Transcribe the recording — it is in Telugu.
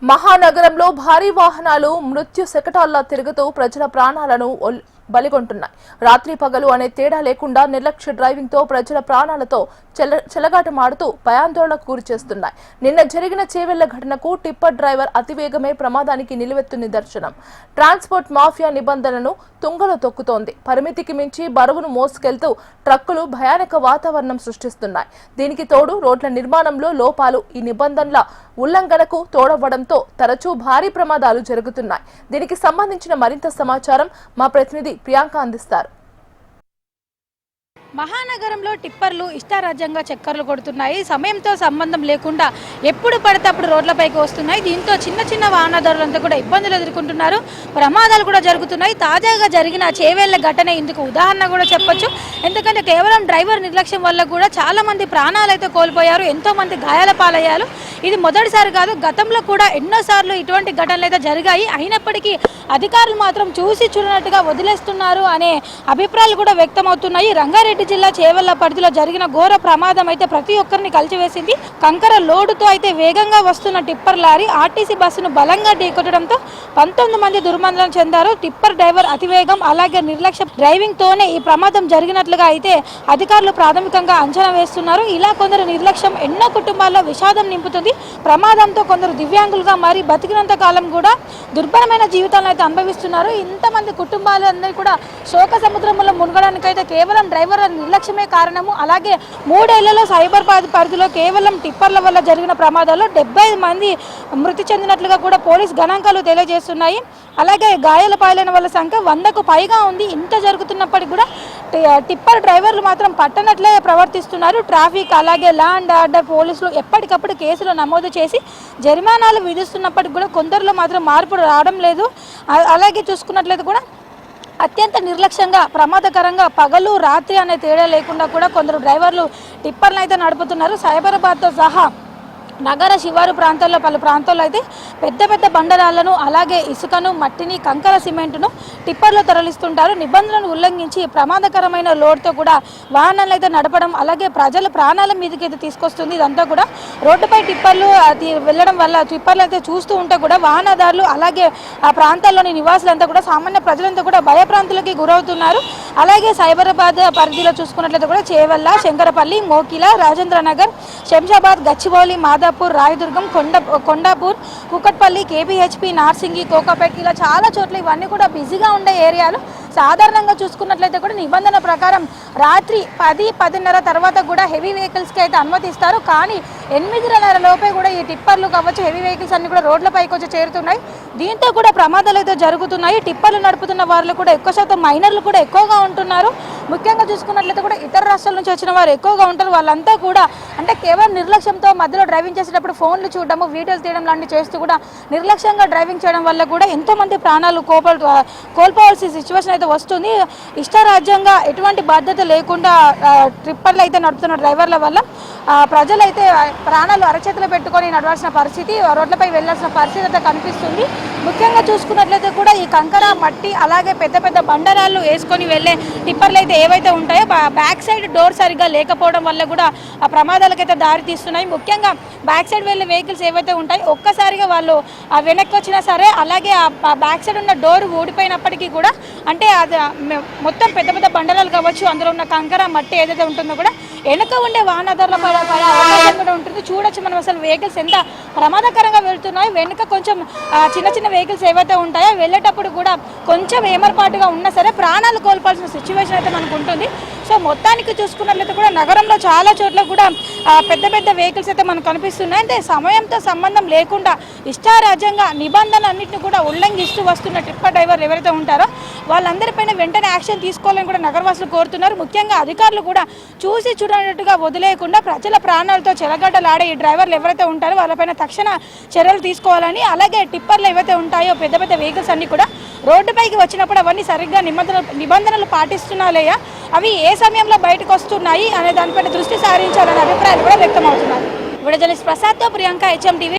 మహానగరంలో భారీ వాహనాలు మృత్యు శకటాల్లా తిరుగుతూ ప్రజల ప్రాణాలను బలిగొంటున్నాయి. రాత్రి పగలు అనే తేడా లేకుండా నిర్లక్ష్య డ్రైవింగ్ తో ప్రజల ప్రాణాలతో చెలగాటమాడుతూ భయాందోళనకు గురి చేస్తున్నాయి. నిన్న జరిగిన చేవెళ్ల ఘటనకు టిప్పర్ డ్రైవర్ అతివేగమే ప్రమాదానికి నిలువెత్తు నిదర్శనం. ట్రాన్స్పోర్ట్ మాఫియా నిబంధనలను తుంగలో తొక్కుతోంది. పరిమితికి మించి బరువును మోసుకెళ్తూ ట్రక్కులు భయానక వాతావరణం సృష్టిస్తున్నాయి. దీనికి తోడు రోడ్ల నిర్మాణంలో లోపాలు ఈ నిబంధనల ఉల్లంఘనకు తోడవడంతో తరచూ భారీ ప్రమాదాలు జరుగుతున్నాయి. దీనికి సంబంధించిన మరింత సమాచారం మా ప్రతినిధి ప్రియాంక అందిస్తారు. మహానగరంలో టిప్పర్లు ఇష్టారాజ్యంగా చక్కర్లు కొడుతున్నాయి. సమయంతో సంబంధం లేకుండా ఎప్పుడు పడితే అప్పుడు రోడ్లపైకి వస్తున్నాయి. దీంతో చిన్న చిన్న వాహనదారులంతా కూడా ఇబ్బందులు ఎదుర్కొంటున్నారు. ప్రమాదాలు కూడా జరుగుతున్నాయి. తాజాగా జరిగిన చేవేళ్ల ఘటన ఇందుకు ఉదాహరణ కూడా చెప్పొచ్చు. ఎందుకంటే కేవలం డ్రైవర్ నిర్లక్ష్యం వల్ల కూడా చాలా మంది ప్రాణాలు అయితే కోల్పోయారు. ఎంతో మంది గాయాల పాలయ్యారు. ఇది మొదటిసారి కాదు, గతంలో కూడా ఎన్నోసార్లు ఇటువంటి ఘటనలు అయితే జరిగాయి. అయినప్పటికీ అధికారులు మాత్రం చూసి చూడనట్టుగా వదిలేస్తున్నారు అనే అభిప్రాయాలు కూడా వ్యక్తమవుతున్నాయి. రంగారెడ్డి జిల్లా చేవెళ్ల పరిధిలో జరిగిన ఘోర ప్రమాదం అయితే ప్రతి ఒక్కరిని కలిచివేసింది. కంకర లోడుతో అయితే వేగంగా వస్తున్న టిప్పర్ లారీ ఆర్టీసీ బస్సును బలంగా ఢీకొట్టడంతో 19 మంది దుర్మరణం చెందారు. టిప్పర్ డ్రైవర్ అతివేగం అలాగే నిర్లక్ష్య డ్రైవింగ్ తోనే ఈ ప్రమాదం జరిగినట్లుగా అయితే అధికారులు ప్రాథమికంగా అంచనా వేస్తున్నారు. ఇలా కొందరు నిర్లక్ష్యం ఎన్నో కుటుంబాల్లో విషాదం నింపుతుంది. ప్రమాదంతో కొందరు దివ్యాంగులుగా మారి బతికినంత కాలం కూడా దుర్భరమైన జీవితాలను అయితే అనుభవిస్తున్నారు. ఇంతమంది కుటుంబాలందరూ కూడా శోక సముద్రంలో మునగడానికి అయితే కేవలం డ్రైవర్ నిర్లక్ష్యమే కారణము. అలాగే 3 ఏళ్లలో సైబరాబాద్ పరిధిలో కేవలం టిప్పర్ల వల్ల జరిగిన ప్రమాదాల్లో 75 మంది మృతి చెందినట్లుగా కూడా పోలీస్ గణాంకాలు తెలియజేస్తున్నాయి. అలాగే గాయాల పాలైన వాళ్ళ సంఖ్య 100కు పైగా ఉంది. ఇంత జరుగుతున్నప్పటికీ కూడా టిప్పర్ డ్రైవర్లు మాత్రం పట్టనట్లే ప్రవర్తిస్తున్నారు. ట్రాఫిక్ అలాగే లా అండ్ ఆర్డర్ పోలీసులు ఎప్పటికప్పుడు కేసులు నమోదు చేసి జరిమానాలు విధిస్తున్నప్పటికీ కూడా కొందరిలో మాత్రం మార్పు రావడం లేదు. అలాగే చూసుకున్నట్లయితే కూడా అత్యంత నిర్లక్ష్యంగా ప్రమాదకరంగా పగలు రాత్రి అనే తేడా లేకుండా కూడా కొందరు డ్రైవర్లు టిప్పర్లు అయితే నడుపుతున్నారు. సైబరాబాద్తో సహా నగర శివారు ప్రాంతాల్లో పలు ప్రాంతాల్లో అయితే పెద్ద పెద్ద బండరాళ్లను అలాగే ఇసుకను మట్టిని కంకర సిమెంటును టిప్పర్లో తరలిస్తుంటారు. నిబంధనలను ఉల్లంఘించి ప్రమాదకరమైన లోడ్తో కూడా వాహనాలు అయితే నడపడం అలాగే ప్రజల ప్రాణాల మీదకి అయితే తీసుకొస్తుంది. ఇదంతా కూడా రోడ్డుపై టిప్పర్లు వెళ్ళడం వల్ల టిప్పర్లు అయితే చూస్తూ ఉంటే కూడా వాహనదారులు అలాగే ఆ ప్రాంతాల్లోని నివాసులంతా కూడా సామాన్య ప్రజలంతా కూడా భయప్రాంతులకి గురవుతున్నారు. అలాగే సైబరాబాద్ పరిధిలో చూసుకున్నట్లయితే కూడా చేవెళ్ల, శంకరపల్లి, మోకిల, రాజేంద్రనగర్, శంషాబాద్, గచ్చిబౌలి, మాదాపూర్, రాయదుర్గం, కొండాపూర్, కుకట్పల్లి, కేబీహెచ్పి, నార్సింగి, కోకాపేట్ ఇలా చాలా చోట్ల ఇవన్నీ కూడా బిజీగా ఉండే ఏరియాలు. సాధారణంగా చూసుకున్నట్లయితే కూడా నిబంధన ప్రకారం రాత్రి 10-10:30 తర్వాత కూడా హెవీ వెహికల్స్కి అయితే అనుమతిస్తారు. కానీ 8:30 లోపే కూడా ఈ టిప్పర్లు కావచ్చు హెవీ వెహికల్స్ అన్ని కూడా రోడ్లపైకి వచ్చి చేరుతున్నాయి. దీంతో కూడా ప్రమాదాలు అయితే జరుగుతున్నాయి. టిప్పర్లు నడుపుతున్న వాళ్ళు కూడా ఎక్కువ శాతం మైనర్లు కూడా ఎక్కువగా ఉంటున్నారు. ముఖ్యంగా చూసుకున్నట్లయితే కూడా ఇతర రాష్ట్రాల నుంచి వచ్చిన వారు ఎక్కువగా ఉంటారు. వాళ్ళంతా కూడా అంటే కేవలం నిర్లక్ష్యంతో మధ్యలో డ్రైవింగ్ చేసేటప్పుడు ఫోన్లు చూడడము, వీడియోలు తీయడం లాంటివి చేస్తూ కూడా నిర్లక్ష్యంగా డ్రైవింగ్ చేయడం వల్ల కూడా ఎంతోమంది ప్రాణాలు కోల్పోవాల్సిన సిచ్యువేషన్ అయితే వస్తుంది. ఇష్టారాజ్యంగా ఎటువంటి బాధ్యత లేకుండా ట్రిప్పర్లు అయితే నడుపుతున్న డ్రైవర్ల వల్ల ప్రజలైతే ప్రాణాలు అరచేతులు పెట్టుకొని నడవాల్సిన పరిస్థితి, రోడ్లపై వెళ్లాల్సిన పరిస్థితి అయితే కనిపిస్తుంది. ముఖ్యంగా చూసుకున్నట్లయితే కూడా ఈ కంకర మట్టి అలాగే పెద్ద పెద్ద బండరాళ్ళు వేసుకొని వెళ్ళే టిప్పర్లు అయితే ఏవైతే ఉంటాయో బ్యాక్ సైడ్ డోర్ సరిగ్గా లేకపోవడం వల్ల కూడా ఆ ప్రమాదాలకైతే దారి తీస్తున్నాయి. ముఖ్యంగా బ్యాక్ సైడ్ వెళ్ళే వెహికల్స్ ఏవైతే ఉంటాయో ఒక్కసారిగా వాళ్ళు వెనక్కి వచ్చినా సరే అలాగే ఆ బ్యాక్ సైడ్ ఉన్న డోర్ ఊడిపోయినప్పటికీ కూడా అంటే అది మొత్తం పెద్ద పెద్ద బండరాలు కావచ్చు అందులో ఉన్న కంకర మట్టి ఏదైతే ఉంటుందో కూడా వెనక ఉండే వాహనదారుల పడే అవకాశం కూడా ఉంటుంది. చూడొచ్చు మనం అసలు వెహికల్స్ ఎంత ప్రమాదకరంగా వెళ్తున్నాయి. వెనుక కొంచెం చిన్న చిన్న వెహికల్స్ ఏవైతే ఉంటాయో వెళ్ళేటప్పుడు కూడా కొంచెం ఏమరపాటుగా ఉన్నా సరే ప్రాణాలు కోల్పోవాల్సిన సిచ్యువేషన్ అయితే మనకు ఉంటుంది. సో మొత్తానికి చూసుకున్నట్లయితే కూడా నగరంలో చాలా చోట్ల కూడా పెద్ద పెద్ద వెహికల్స్ అయితే మనకు కనిపిస్తున్నాయి. అంటే సమయంతో సంబంధం లేకుండా ఇష్టారాజ్యంగా నిబంధనలన్నింటినీ కూడా ఉల్లంఘిస్తూ వస్తున్న టిప్పర్ డ్రైవర్లు ఎవరైతే ఉంటారో వాళ్ళందరిపైన వెంటనే యాక్షన్ తీసుకోవాలని కూడా నగరవాసులు కోరుతున్నారు. ముఖ్యంగా అధికారులు కూడా చూసి చూడనట్టుగా వదిలేయకుండా ప్రజల ప్రాణాలతో చెలగడ్డలాడే ఈ డ్రైవర్లు ఎవరైతే ఉంటారో వాళ్ళపైన తక్షణ చర్యలు తీసుకోవాలని అలాగే టిప్పర్లు ఏవైతే ఉంటాయో పెద్ద పెద్ద వెహికల్స్ అన్ని కూడా రోడ్డుపైకి వచ్చినప్పుడు అవన్నీ సరిగ్గా నిబంధనలు పాటిస్తున్నా లేదా అవి ఏ సమయంలో బయటకు వస్తున్నాయి అనే దానిపైన దృష్టి సారించాలనే అభిప్రాయాలు కూడా వ్యక్తమవుతున్నారు. విడుదల ప్రసాద్తో ప్రియాంక, HM TV.